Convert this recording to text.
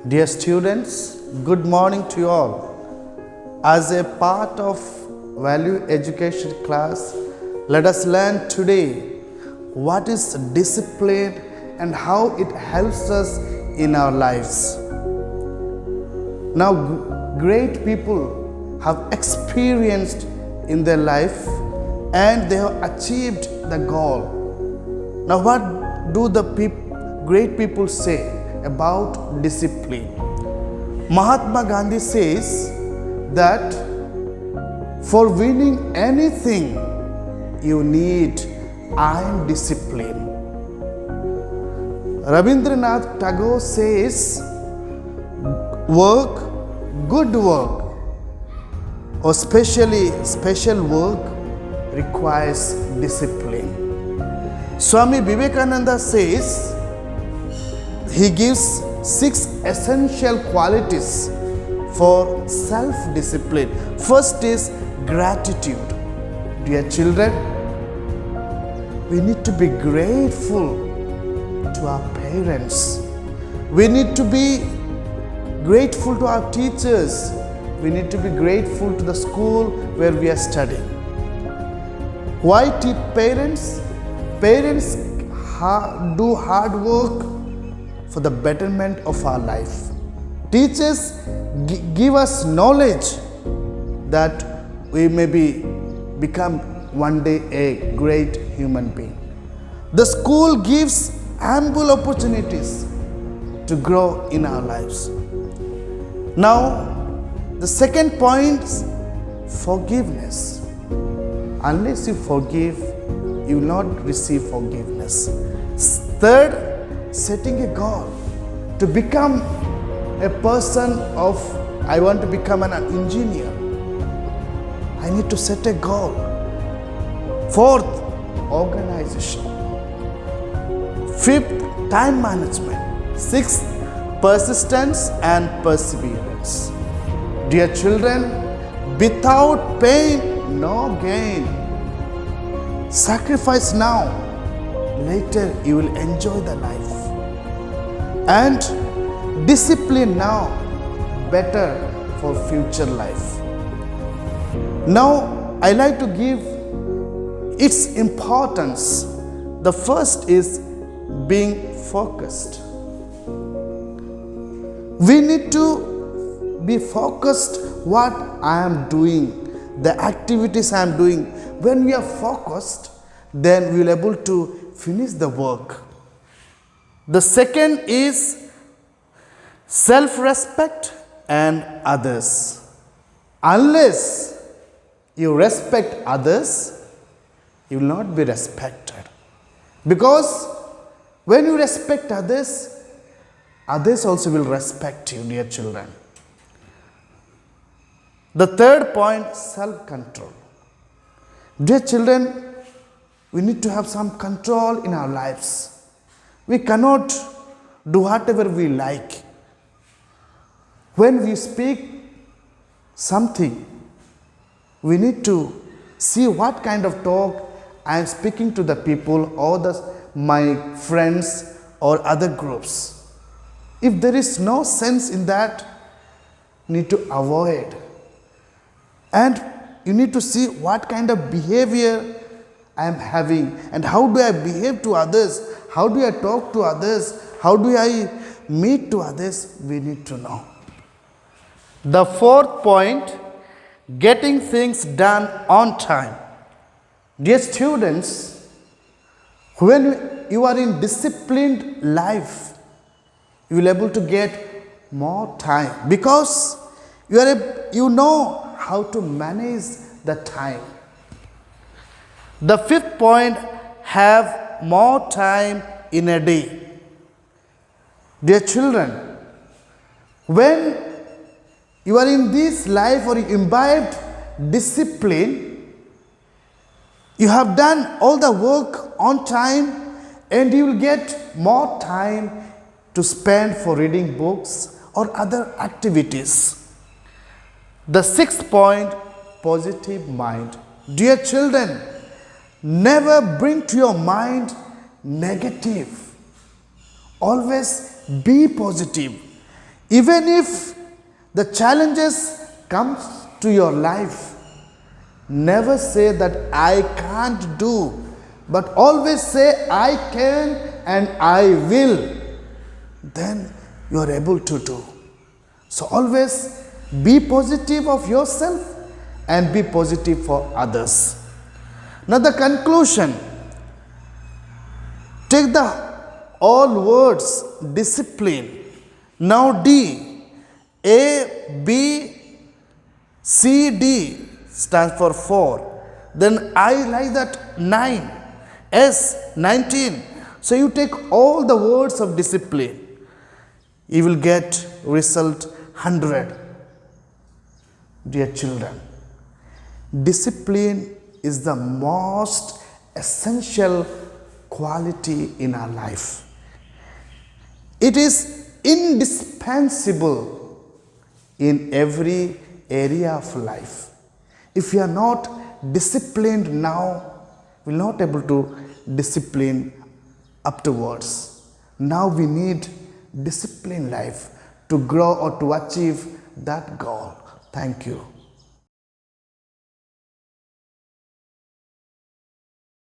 Dear students, good morning to you all. As a part of value education class, let us learn today what is discipline and how it helps us in our lives. Now, great people have experienced in their life and they have achieved the goal. Now, what do the great people say about discipline? Mahatma Gandhi says that for winning anything you need iron discipline. Rabindranath Tagore says work, good work, or special work requires discipline. Swami Vivekananda says he gives 6 essential qualities for self-discipline. First is gratitude. Dear children, we need to be grateful to our parents. We need to be grateful to our teachers. We need to be grateful to the school where we are studying. Why parents? Parents do hard work for the betterment of our life. Teachers give us knowledge that we may become one day a great human being. The school gives ample opportunities to grow in our lives. Now, the second point is forgiveness. Unless you forgive, you will not receive forgiveness. Third, setting a goal to become a person of, I want to become an engineer. I need to set a goal. Fourth, organization. Fifth, time management. Sixth, persistence and perseverance. Dear children, without pain, no gain. Sacrifice now, later you will enjoy the life. And discipline now, better for future life. Now, I like to give its importance. The first is being focused. We need to be focused what I am doing, the activities I am doing. When we are focused, then we will be able to finish the work. The second is self-respect and others. Unless you respect others, you will not be respected. Because when you respect others, others also will respect you, dear children. The third point, self-control. Dear children, we need to have some control in our lives. We cannot do whatever we like. When we speak something, we need to see what kind of talk I am speaking to the people or my friends or other groups. If there is no sense in that, need to avoid. And you need to see what kind of behavior I am having and how do I behave to others, how do I talk to others, how do I meet to others, we need to know. The fourth point, getting things done on time. Dear students, when you are in disciplined life, you will be able to get more time because you know how to manage the time. The fifth point, have more time in a day. Dear children, when you are in this life or you imbibed discipline, you have done all the work on time and you will get more time to spend for reading books or other activities. The sixth point, positive mind. Dear children, never bring to your mind negative. Always be positive. Even if the challenges comes to your life, never say that I can't do, but always say I can and I will. Then you are able to do. So always be positive of yourself and be positive for others. Now the conclusion. Take the all words discipline. Now D, A, B, C, D stands for 4. Then I like that 9. S, 19. So you take all the words of discipline. You will get result 100. Dear children, discipline is the most essential quality in our life. It is indispensable in every area of life. If you are not disciplined now, we will not able to discipline afterwards. Now we need disciplined life to grow or to achieve that goal. Thank you.